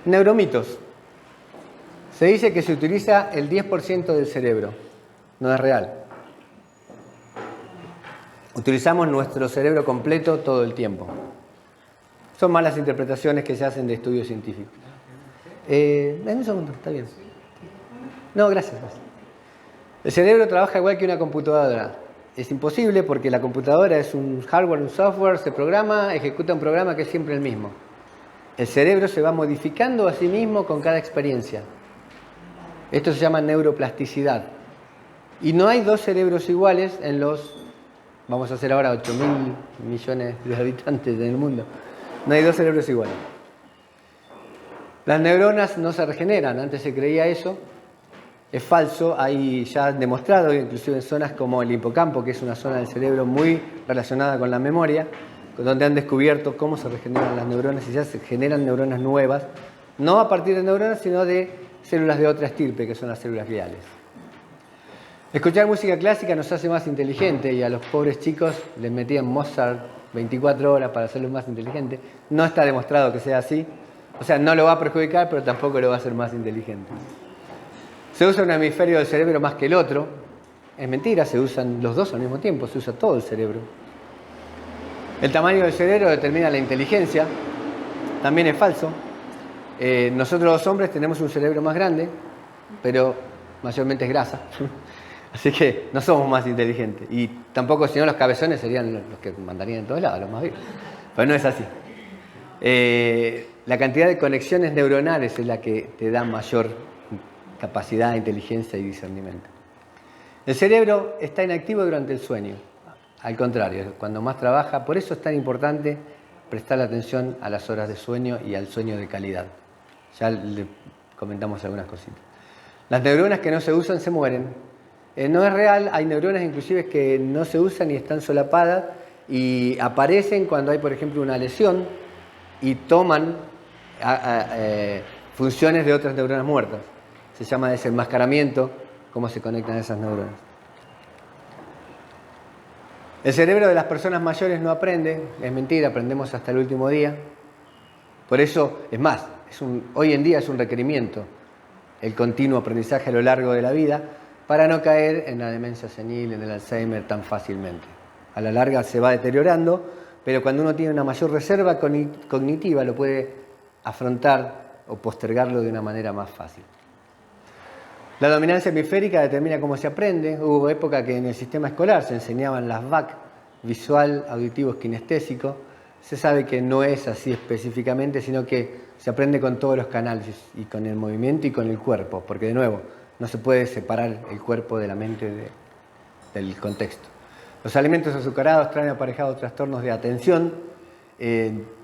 Neuromitos. Se dice que se utiliza el 10% del cerebro. No es real. Utilizamos nuestro cerebro completo todo el tiempo. Son malas interpretaciones que se hacen de estudios científicos. En un segundo, está bien. No, gracias. El cerebro trabaja igual que una computadora. Es imposible porque la computadora es un hardware, un software, se programa, ejecuta un programa que es siempre el mismo. El cerebro se va modificando a sí mismo con cada experiencia. Esto se llama neuroplasticidad. Y no hay dos cerebros iguales en los, vamos a hacer ahora 8.000 millones de habitantes en el mundo. No hay dos cerebros iguales. Las neuronas no se regeneran, antes se creía eso. Es falso, hay ya demostrado, inclusive en zonas como el hipocampo, que es una zona del cerebro muy relacionada con la memoria, donde han descubierto cómo se regeneran las neuronas y ya se generan neuronas nuevas, no a partir de neuronas, sino de células de otra estirpe, que son las células gliales. Escuchar música clásica nos hace más inteligentes y a los pobres chicos les metían Mozart 24 horas para hacerlos más inteligentes. No está demostrado que sea así, o sea, no lo va a perjudicar, pero tampoco lo va a hacer más inteligente. Se usa un hemisferio del cerebro más que el otro. Es mentira, se usan los dos al mismo tiempo, se usa todo el cerebro. El tamaño del cerebro determina la inteligencia. También es falso. Nosotros los hombres tenemos un cerebro más grande, pero mayormente es grasa. Así que no somos más inteligentes. Y tampoco, si no, los cabezones serían los que mandarían en todos lados, los más vivos. Pero no es así. La cantidad de conexiones neuronales es la que te da mayor capacidad, inteligencia y discernimiento. El cerebro está inactivo durante el sueño. Al contrario, cuando más trabaja, por eso es tan importante prestar atención a las horas de sueño y al sueño de calidad. Ya le comentamos algunas cositas. Las neuronas que no se usan se mueren. No es real, hay neuronas inclusive que no se usan y están solapadas y aparecen cuando hay, por ejemplo, una lesión y toman funciones de otras neuronas muertas. Se llama desenmascaramiento, cómo se conectan esas neuronas. El cerebro de las personas mayores no aprende, es mentira, aprendemos hasta el último día. Por eso, es más, hoy en día es un requerimiento el continuo aprendizaje a lo largo de la vida para no caer en la demencia senil, en el Alzheimer tan fácilmente. A la larga se va deteriorando, pero cuando uno tiene una mayor reserva cognitiva lo puede afrontar o postergarlo de una manera más fácil. La dominancia hemisférica determina cómo se aprende. Hubo época que en el sistema escolar se enseñaban las VAC, visual, auditivo, kinestésico. Se sabe que no es así específicamente, sino que se aprende con todos los canales y con el movimiento y con el cuerpo, porque de nuevo, no se puede separar el cuerpo de la mente del contexto. Los alimentos azucarados traen aparejados trastornos de atención.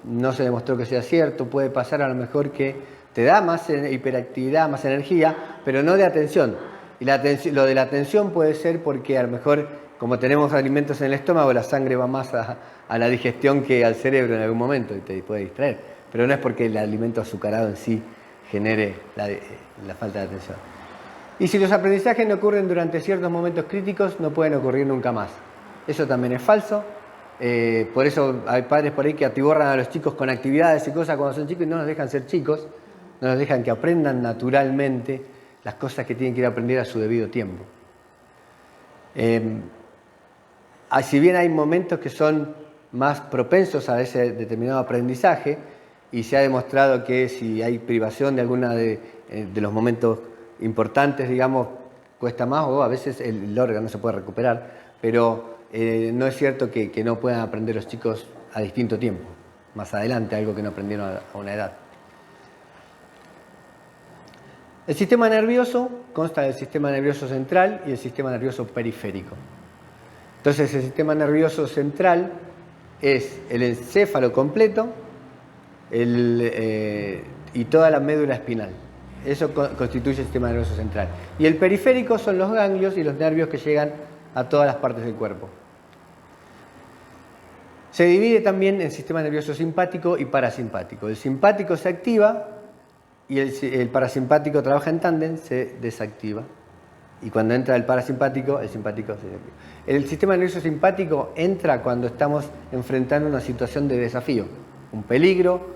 No se demostró que sea cierto. Puede pasar a lo mejor que te da más hiperactividad, más energía, pero no de atención. Y lo de la atención puede ser porque a lo mejor, como tenemos alimentos en el estómago, la sangre va más a la digestión que al cerebro en algún momento y te puede distraer. Pero no es porque el alimento azucarado en sí genere la falta de atención. Y si los aprendizajes no ocurren durante ciertos momentos críticos, no pueden ocurrir nunca más. Eso también es falso. Por eso hay padres por ahí que atiborran a los chicos con actividades y cosas cuando son chicos y no los dejan ser chicos. No nos dejan que aprendan naturalmente las cosas que tienen que ir a aprender a su debido tiempo. Si bien hay momentos que son más propensos a ese determinado aprendizaje y se ha demostrado que si hay privación de alguna de los momentos importantes, digamos, cuesta más o a veces el órgano se puede recuperar, pero no es cierto que no puedan aprender los chicos a distinto tiempo, más adelante, algo que no aprendieron a una edad. El sistema nervioso consta del sistema nervioso central y el sistema nervioso periférico. Entonces, el sistema nervioso central es el encéfalo completo y toda la médula espinal. Eso constituye el sistema nervioso central. Y el periférico son los ganglios y los nervios que llegan a todas las partes del cuerpo. Se divide también en sistema nervioso simpático y parasimpático. El simpático se activa y el parasimpático trabaja en tándem, se desactiva. Y cuando entra el parasimpático, el simpático se desactiva. El sistema nervioso simpático entra cuando estamos enfrentando una situación de desafío, un peligro,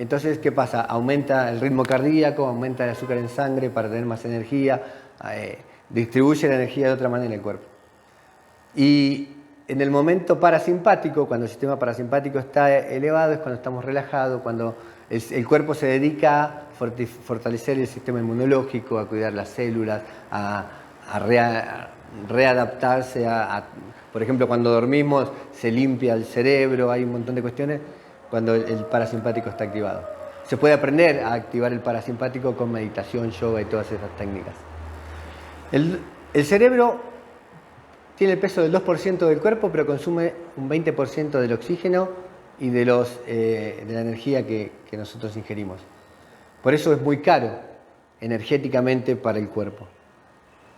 Entonces, ¿qué pasa? Aumenta el ritmo cardíaco, aumenta el azúcar en sangre para tener más energía, distribuye la energía de otra manera en el cuerpo. Y en el momento parasimpático, cuando el sistema parasimpático está elevado, es cuando estamos relajados, cuando el cuerpo se dedica a fortalecer el sistema inmunológico, a cuidar las células, a readaptarse por ejemplo, cuando dormimos se limpia el cerebro, hay un montón de cuestiones cuando el parasimpático está activado. Se puede aprender a activar el parasimpático con meditación, yoga y todas esas técnicas. El cerebro tiene el peso del 2% del cuerpo, pero consume un 20% del oxígeno y de la energía que nosotros ingerimos. Por eso es muy caro energéticamente para el cuerpo.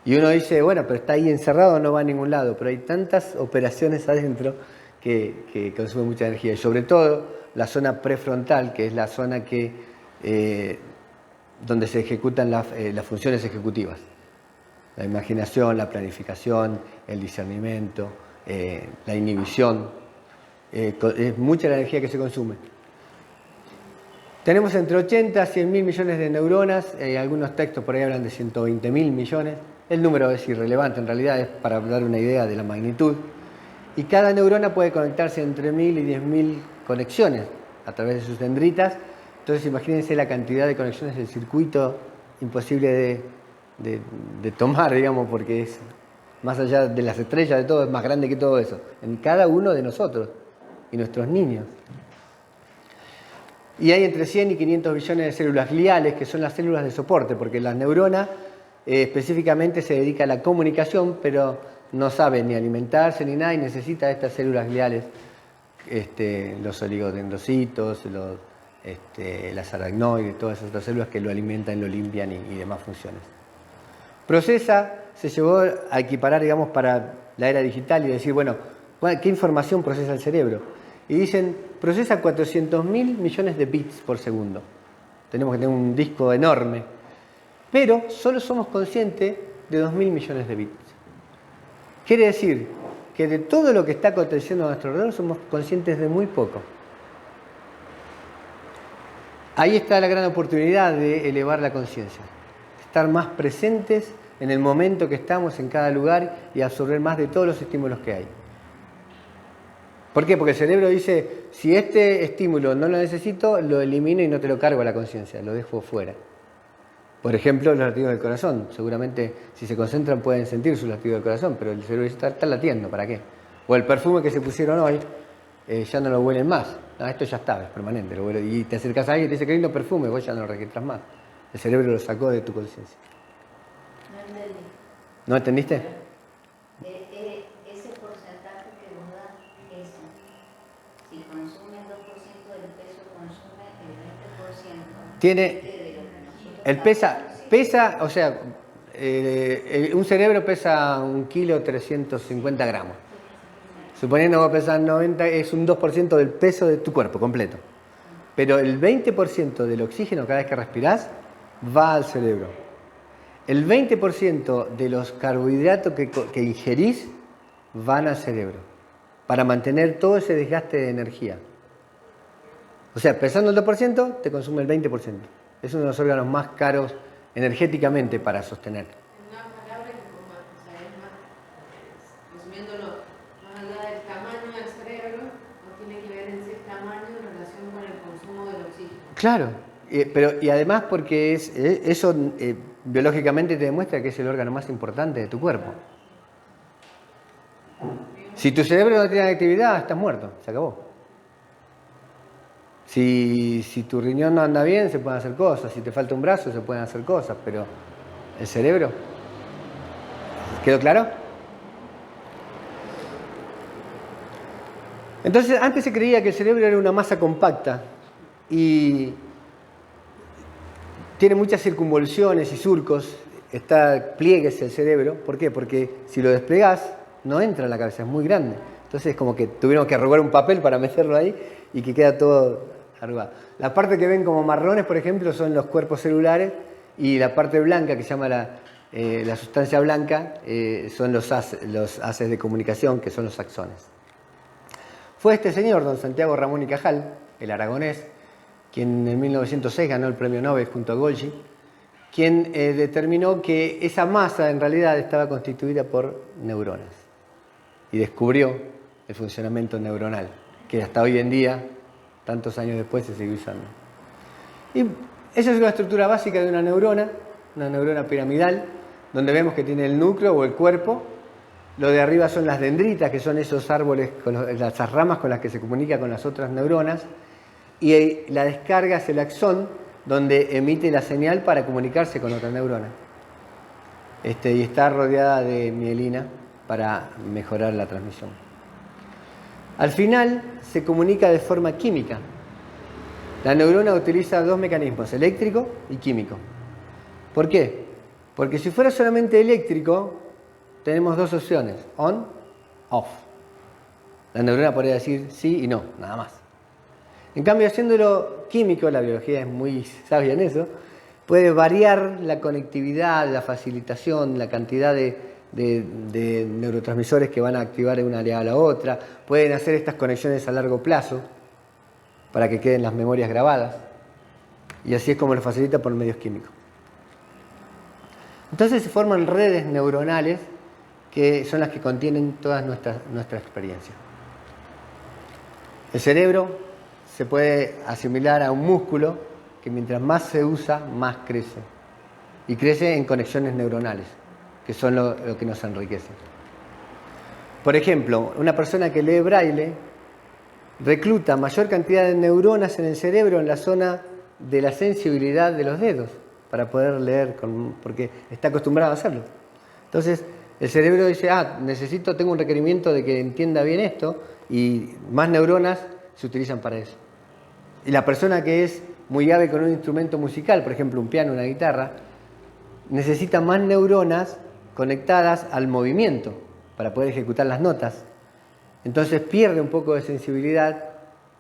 Y uno dice, bueno, pero está ahí encerrado, no va a ningún lado. Pero hay tantas operaciones adentro que consumen mucha energía. Y sobre todo la zona prefrontal, que es la zona donde se ejecutan las funciones ejecutivas. La imaginación, la planificación, el discernimiento, la inhibición. Es mucha la energía que se consume. Tenemos entre 80 a 100 mil millones de neuronas. Algunos textos por ahí hablan de 120 mil millones. El número es irrelevante, en realidad es para dar una idea de la magnitud. Y cada neurona puede conectarse entre 1000 y 10.000 conexiones a través de sus dendritas. Entonces imagínense la cantidad de conexiones del circuito imposible de tomar, digamos, porque es más allá de las estrellas, de todo, es más grande que todo eso. En cada uno de nosotros y nuestros niños. Y hay entre 100 y 500 billones de células gliales, que son las células de soporte, porque las neuronas específicamente se dedica a la comunicación, pero no sabe ni alimentarse ni nada y necesita estas células gliales, los oligodendrocitos, las aracnoides, todas esas otras células que lo alimentan, lo limpian y demás funciones. Procesa, se llevó a equiparar, digamos, para la era digital y decir, bueno, ¿qué información procesa el cerebro? Y dicen, procesa 400.000 millones de bits por segundo. Tenemos que tener un disco enorme. Pero solo somos conscientes de 2.000 millones de bits. Quiere decir que de todo lo que está aconteciendo a nuestro alrededor somos conscientes de muy poco. Ahí está la gran oportunidad de elevar la conciencia. Estar más presentes en el momento que estamos en cada lugar y absorber más de todos los estímulos que hay. ¿Por qué? Porque el cerebro dice, si este estímulo no lo necesito, lo elimino y no te lo cargo a la conciencia, lo dejo fuera. Por ejemplo, los latidos del corazón. Seguramente, si se concentran, pueden sentir sus latidos del corazón, pero el cerebro dice, está latiendo, ¿para qué? O el perfume que se pusieron hoy, ya no lo huelen más. No, esto ya está, es permanente. Y te acercas a alguien y te dice, qué lindo perfume, vos ya no lo registras más. El cerebro lo sacó de tu conciencia. No entendí. ¿No entendiste? Ese porcentaje que vos das, eso, si consume el 2% del peso, consume el 20%. Tiene... El pesa, o sea, un cerebro pesa 1 kilo 350 gramos. Suponiendo que pesas 90, es un 2% del peso de tu cuerpo completo. Pero el 20% del oxígeno cada vez que respirás va al cerebro. El 20% de los carbohidratos que ingerís van al cerebro para mantener todo ese desgaste de energía. O sea, pesando el 2%, te consume el 20%. Es uno de los órganos más caros energéticamente para sostener. En una palabra, resumiéndolo, más allá del tamaño del cerebro, no tiene que ver en ese tamaño en relación con el consumo del oxígeno. Claro, y además porque eso biológicamente te demuestra que es el órgano más importante de tu cuerpo. Si tu cerebro no tiene actividad, estás muerto, se acabó. Si tu riñón no anda bien, se pueden hacer cosas. Si te falta un brazo, se pueden hacer cosas. Pero el cerebro, ¿quedó claro? Entonces, antes se creía que el cerebro era una masa compacta y tiene muchas circunvoluciones y surcos. Está pliegues el cerebro. ¿Por qué? Porque si lo desplegás, no entra en la cabeza, es muy grande. Entonces, como que tuvieron que arrugar un papel para meterlo ahí y que queda todo arrugado. La parte que ven como marrones, por ejemplo, son los cuerpos celulares y la parte blanca, que se llama la sustancia blanca, son los haces de comunicación, que son los axones. Fue este señor, don Santiago Ramón y Cajal, el aragonés, quien en 1906 ganó el premio Nobel junto a Golgi, quien determinó que esa masa en realidad estaba constituida por neuronas y descubrió el funcionamiento neuronal, que hasta hoy en día, tantos años después, se sigue usando. Y esa es una estructura básica de una neurona piramidal, donde vemos que tiene el núcleo o el cuerpo. Lo de arriba son las dendritas, que son esos árboles, esas ramas con las que se comunica con las otras neuronas. Y la descarga es el axón, donde emite la señal para comunicarse con otra neurona. Y está rodeada de mielina para mejorar la transmisión. Al final se comunica de forma química. La neurona utiliza dos mecanismos, eléctrico y químico. ¿Por qué? Porque si fuera solamente eléctrico, tenemos dos opciones, on, off. La neurona podría decir sí y no, nada más. En cambio, haciéndolo químico, la biología es muy sabia en eso, puede variar la conectividad, la facilitación, la cantidad de neurotransmisores que van a activar de una área a la otra. Pueden hacer estas conexiones a largo plazo para que queden las memorias grabadas. Y así es como lo facilita por medios químicos. Entonces se forman redes neuronales que son las que contienen toda nuestra experiencia. El cerebro se puede asimilar a un músculo que mientras más se usa, más crece. Y crece en conexiones neuronales, que son lo que nos enriquece. Por ejemplo, una persona que lee braille recluta mayor cantidad de neuronas en el cerebro en la zona de la sensibilidad de los dedos para poder leer, porque está acostumbrado a hacerlo. Entonces, el cerebro dice, tengo un requerimiento de que entienda bien esto, y más neuronas se utilizan para eso. Y la persona que es muy hábil con un instrumento musical, por ejemplo un piano, una guitarra, necesita más neuronas conectadas al movimiento para poder ejecutar las notas. Entonces pierde un poco de sensibilidad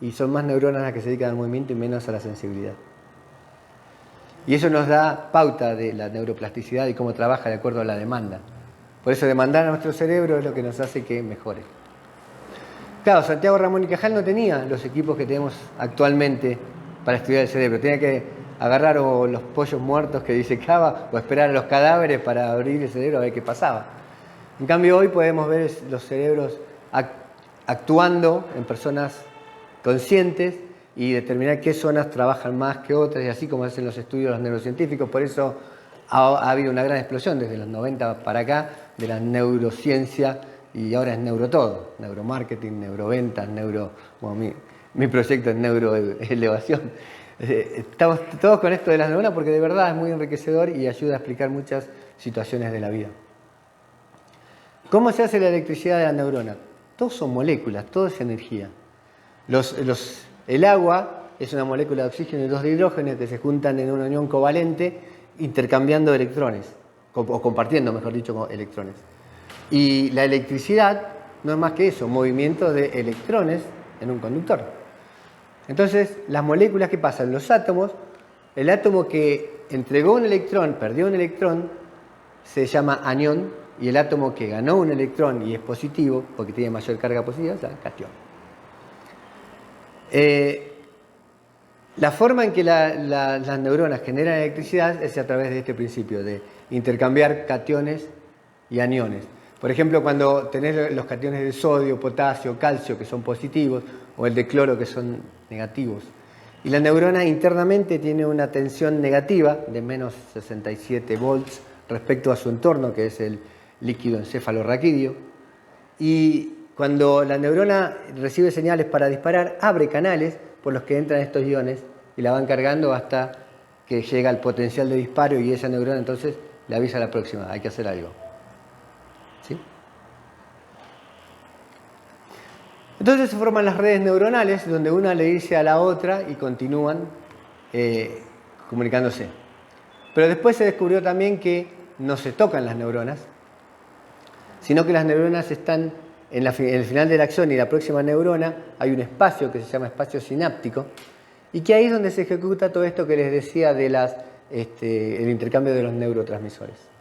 y son más neuronas las que se dedican al movimiento y menos a la sensibilidad. Y eso nos da pauta de la neuroplasticidad y cómo trabaja de acuerdo a la demanda. Por eso demandar a nuestro cerebro es lo que nos hace que mejore. Claro, Santiago Ramón y Cajal no tenía los equipos que tenemos actualmente para estudiar el cerebro. Tenía que agarrar o los pollos muertos que disecaba o esperar a los cadáveres para abrir el cerebro a ver qué pasaba. En cambio, hoy podemos ver los cerebros actuando en personas conscientes y determinar qué zonas trabajan más que otras, y así como hacen los estudios los neurocientíficos. Por eso ha habido una gran explosión desde los 90 para acá de la neurociencia, y ahora es neurotodo, neuromarketing, neuroventas, mi proyecto es neuroelevación. Estamos todos con esto de las neuronas porque de verdad es muy enriquecedor y ayuda a explicar muchas situaciones de la vida. ¿Cómo se hace la electricidad de la neurona? Todos son moléculas, todo es energía. El agua es una molécula de oxígeno y dos de hidrógeno que se juntan en una unión covalente intercambiando electrones, o compartiendo, mejor dicho, electrones. Y la electricidad no es más que eso, movimiento de electrones en un conductor. Entonces, las moléculas, ¿qué pasan? Los átomos, el átomo que entregó un electrón, perdió un electrón, se llama anión, y el átomo que ganó un electrón y es positivo, porque tiene mayor carga positiva, es catión. La forma en que las neuronas generan electricidad es a través de este principio de intercambiar cationes y aniones. Por ejemplo, cuando tenés los cationes de sodio, potasio, calcio, que son positivos, o el de cloro, que son negativos. Y la neurona internamente tiene una tensión negativa de menos 67 volts respecto a su entorno, que es el líquido encefalorraquídeo. Y cuando la neurona recibe señales para disparar, abre canales por los que entran estos iones y la van cargando hasta que llega al potencial de disparo, y esa neurona entonces le avisa a la próxima, hay que hacer algo. ¿Sí? Entonces se forman las redes neuronales donde una le dice a la otra y continúan comunicándose. Pero después se descubrió también que no se tocan las neuronas, sino que las neuronas están en el final de la axón, y la próxima neurona hay un espacio que se llama espacio sináptico, y que ahí es donde se ejecuta todo esto que les decía de el intercambio de los neurotransmisores.